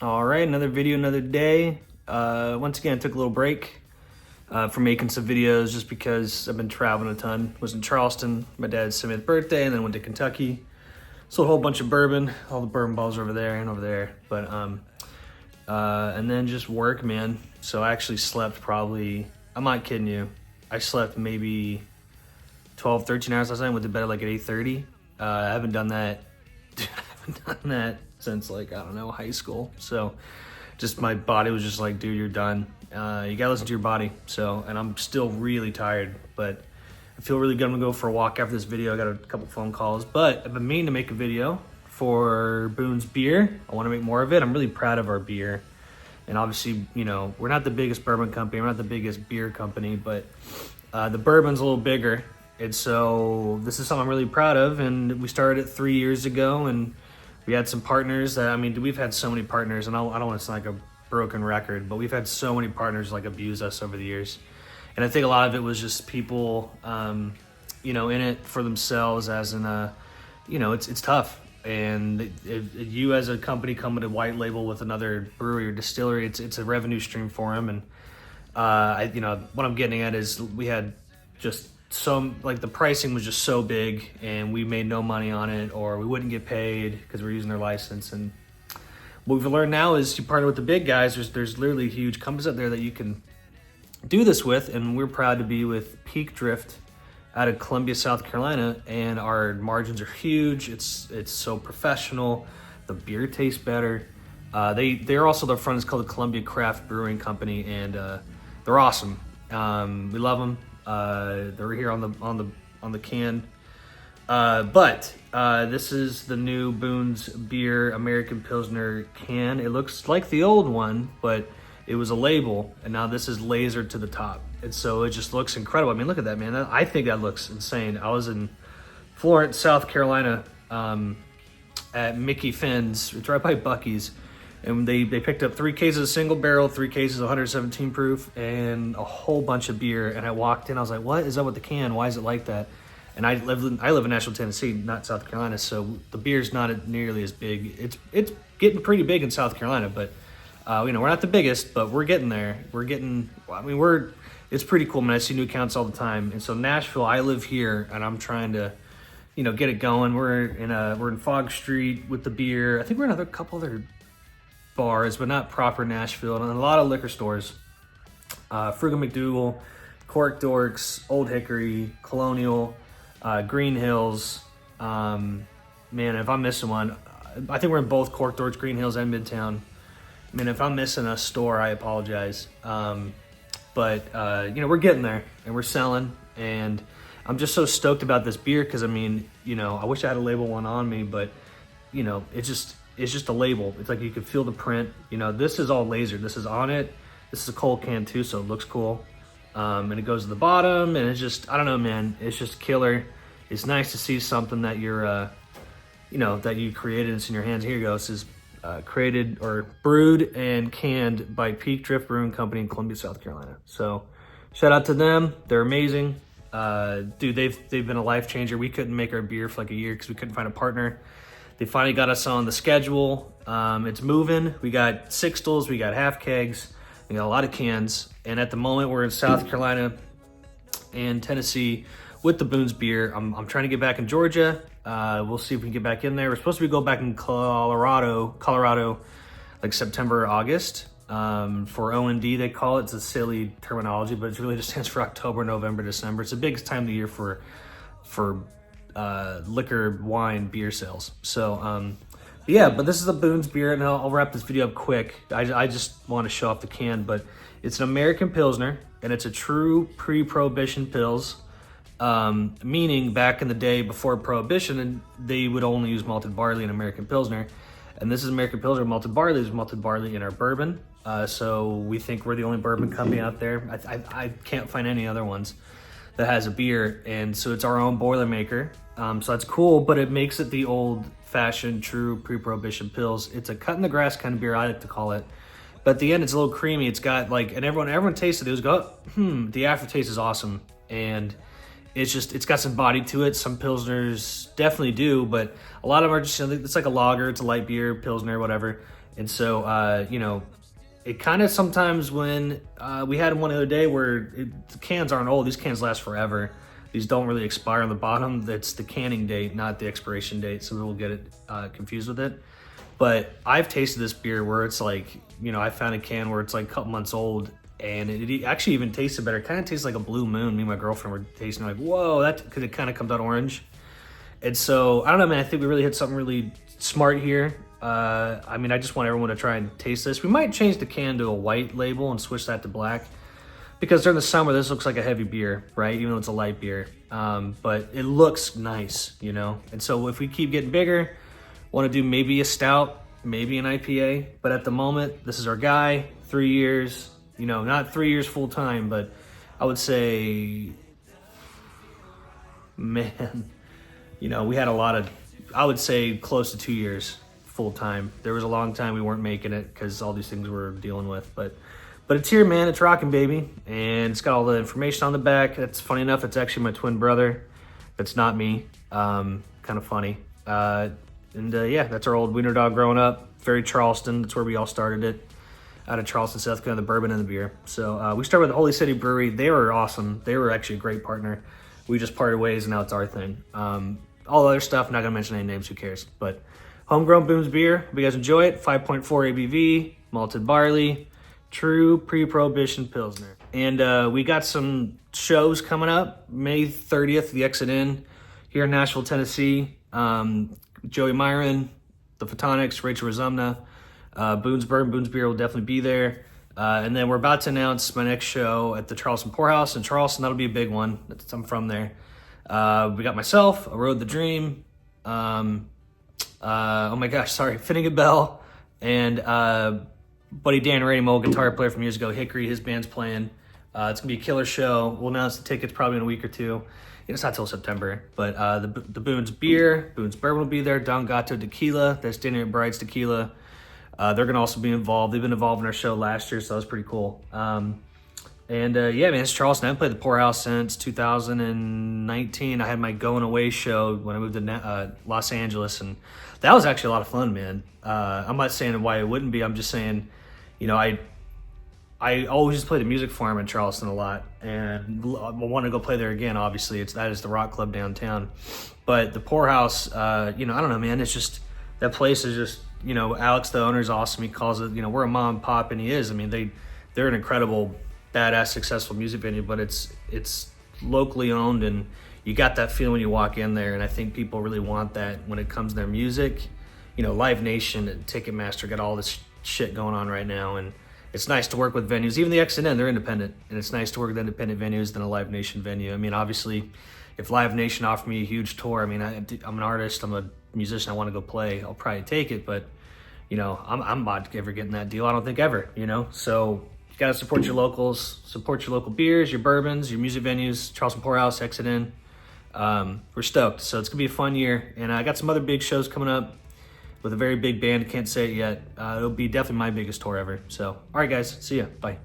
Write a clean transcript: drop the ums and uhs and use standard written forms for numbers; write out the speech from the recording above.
All right, another video, another day. Once again, I took a little break from making some videos just because I've been traveling a ton. Was in Charleston, my dad's 70th birthday, and then went to Kentucky. Sold a whole bunch of bourbon, all the bourbon bottles over there and over there. But and then just work, man. So I actually slept probably, I'm not kidding you, I slept maybe 12, 13 hours last night. Went to bed at like at 8:30. I haven't done that. I haven't done that since like, I don't know, high school. So just my body was just like, dude, you're done. You gotta listen to your body. So, and I'm still really tired, but I feel really good. I'm gonna go for a walk after this video. I got a couple phone calls, but I've been meaning to make a video for Boone's beer. I wanna make more of it. I'm really proud of our beer. And obviously, you know, we're not the biggest bourbon company. We're not the biggest beer company, but the bourbon's a little bigger. And so this is something I'm really proud of. And we started it 3 years ago, and we had some partners that, I mean, we've had so many partners, and I don't want to sound like a broken record, but we've had so many partners like abuse us over the years. And I think a lot of it was just people, you know, in it for themselves, as in you know, it's tough. And if you as a company come with a white label with another brewery or distillery, it's a revenue stream for them. And you know, what I'm getting at is we had just like the pricing was just so big, and we made no money on it, or we wouldn't get paid because we're using their license. And what we've learned now is you partner with the big guys. There's literally huge companies out there that you can do this with, and we're proud to be with Peak Drift out of Columbia, South Carolina, and our margins are huge. It's so professional. The beer tastes better. They're also, their front is called the Columbia Craft Brewing Company, and they're awesome. We love them. They're here on the can. But this is the new Boone's Beer American Pilsner can. It looks like the old one, but it was a label, and now this is lasered to the top. And so it just looks incredible. I mean, look at that, man. I think that looks insane. I was in Florence, South Carolina, at Mickey Finn's. It's right by Buc-ee's. And they picked up 3 cases of single barrel, 3 cases of 117 proof, and a whole bunch of beer. And I walked in, I was like, what is up with the can? Why is it like that? And I live in Nashville, Tennessee, not South Carolina, so the beer's not nearly as big. It's getting pretty big in South Carolina, but you know, we're not the biggest, but we're getting there. It's pretty cool, man. I see new accounts all the time. And so Nashville, I live here, and I'm trying to, you know, get it going. We're in Fog Street with the beer. I think we're in a couple other bars, but not proper Nashville, and a lot of liquor stores. Frugal McDougal, Cork Dorks, Old Hickory, Colonial, Green Hills. Man, if I'm missing one, I think we're in both Cork Dorks, Green Hills, and Midtown. I mean, if I'm missing a store, I apologize. But you know, we're getting there, and we're selling, and I'm just so stoked about this beer because, I mean, you know, I wish I had a label one on me, but you know, it's just a label. It's like you can feel the print. You know, this is all lasered. This is on it. This is a cold can too, so it looks cool. And it goes to the bottom, and it's just, I don't know, man. It's just killer. It's nice to see something that you're, you know, that you created. It's in your hands. Here you go. This is created or brewed and canned by Peak Drift Brewing Company in Columbia, South Carolina. So shout out to them. They're amazing. Dude, they've been a life changer. We couldn't make our beer for like a year because we couldn't find a partner. They finally got us on the schedule. It's moving. We got sixtels, we got half kegs, we got a lot of cans. And at the moment, we're in South Carolina and Tennessee with the Boone's beer. I'm trying to get back in Georgia. We'll see if we can get back in there. We're supposed to go back in Colorado, like September or August. For O&D, they call it. It's a silly terminology, but it really just stands for October, November, December. It's the biggest time of the year for liquor, wine, beer sales. So yeah, but this is the Boone's beer, and I'll wrap this video up quick. I just want to show off the can, but it's an American Pilsner, and it's a true pre-Prohibition Pils, meaning back in the day before Prohibition, and they would only use malted barley in American Pilsner. And this is American Pilsner malted barley. There's malted barley in our bourbon. So we think we're the only bourbon company out there. I can't find any other ones that has a beer, and so it's our own Boilermaker. So that's cool, but it makes it the old-fashioned, true pre-Prohibition Pils. It's a cut-in-the-grass kind of beer, I like to call it. But at the end, it's a little creamy. It's got like, and everyone tasted it. It was go, the aftertaste is awesome, and it's got some body to it. Some Pilsners definitely do, but a lot of them are just, it's like a lager, it's a light beer, Pilsner, whatever. And so, you know, it kind of sometimes when we had one the other day where the cans aren't old, these cans last forever. These don't really expire on the bottom. That's the canning date, not the expiration date. So we'll get it confused with it. But I've tasted this beer where it's like, you know, I found a can where it's like a couple months old, and it actually even tasted better. It kind of tastes like a Blue Moon. Me and my girlfriend were tasting like, whoa, that, because it kind of comes out orange. And so, I don't know, man, I think we really hit something really smart here. I mean, I just want everyone to try and taste this. We might change the can to a white label and switch that to black, because during the summer, this looks like a heavy beer, right? Even though it's a light beer. But it looks nice, you know? And so if we keep getting bigger, want to do maybe a stout, maybe an IPA. But at the moment, this is our guy, 3 years. You know, not 3 years full time, but I would say, man, you know, we had a lot of, I would say close to 2 years full time. There was a long time we weren't making it because all these things we're dealing with, but it's here, man. It's rocking, baby. And it's got all the information on the back. That's funny enough. It's actually my twin brother. That's not me. Kind of funny. Yeah, that's our old wiener dog growing up. Very Charleston. That's where we all started it. Out of Charleston, South Carolina, the bourbon and the beer. So we started with the Holy City Brewery. They were awesome. They were actually a great partner. We just parted ways, and now it's our thing. All the other stuff, not going to mention any names, who cares. But Homegrown Boone's beer. Hope you guys enjoy it. 5.4 ABV, malted barley, true pre-prohibition Pilsner. And we got some shows coming up. May 30th, the Exit Inn here in Nashville, Tennessee. Joey Myron, the Photonics, Rachel Razumna, Boone's Bourbon, Boone's Beer will definitely be there. And then we're about to announce my next show at the Charleston Poorhouse in Charleston. That'll be a big one. I'm from there. We got myself, A Road the Dream, oh my gosh, sorry, Finnegan Bell, and buddy Dan Rainey, guitar player from years ago, Hickory, his band's playing. It's gonna be a killer show. We'll announce the tickets probably in a week or two. It's not till September, but the Boone's Beer, Boone's Bourbon will be there. Don Gato Tequila, that's Danny McBride's tequila. They're gonna also be involved. They've been involved in our show last year, so that was pretty cool. Yeah, man, it's Charleston. I haven't played the Poorhouse since 2019. I had my going away show when I moved to Los Angeles, and that was actually a lot of fun, man. I'm not saying why it wouldn't be. I'm just saying, you know, I always just play the music forum in Charleston a lot, and I want to go play there again. Obviously, that is the rock club downtown. But the Poorhouse, you know, I don't know, man. It's just, that place is just, you know, Alex, the owner, is awesome. He calls it, you know, we're a mom and pop, and he is. I mean, they're an incredible, badass, successful music venue, but it's locally owned, and you got that feeling when you walk in there. And I think people really want that when it comes to their music. You know, Live Nation and Ticketmaster got all this shit going on right now, and it's nice to work with venues. Even the X&N, they're independent, and it's nice to work with independent venues than a Live Nation venue. I mean, obviously, if Live Nation offered me a huge tour, I mean, I'm an artist, I'm a musician, I want to go play, I'll probably take it, but, you know, I'm not ever getting that deal. I don't think ever, you know? So you got to support your locals, support your local beers, your bourbons, your music venues, Charleston Poorhouse, Exit-In. We're stoked. So it's going to be a fun year. And I got some other big shows coming up with a very big band. Can't say it yet. It'll be definitely my biggest tour ever. So, all right, guys. See ya. Bye.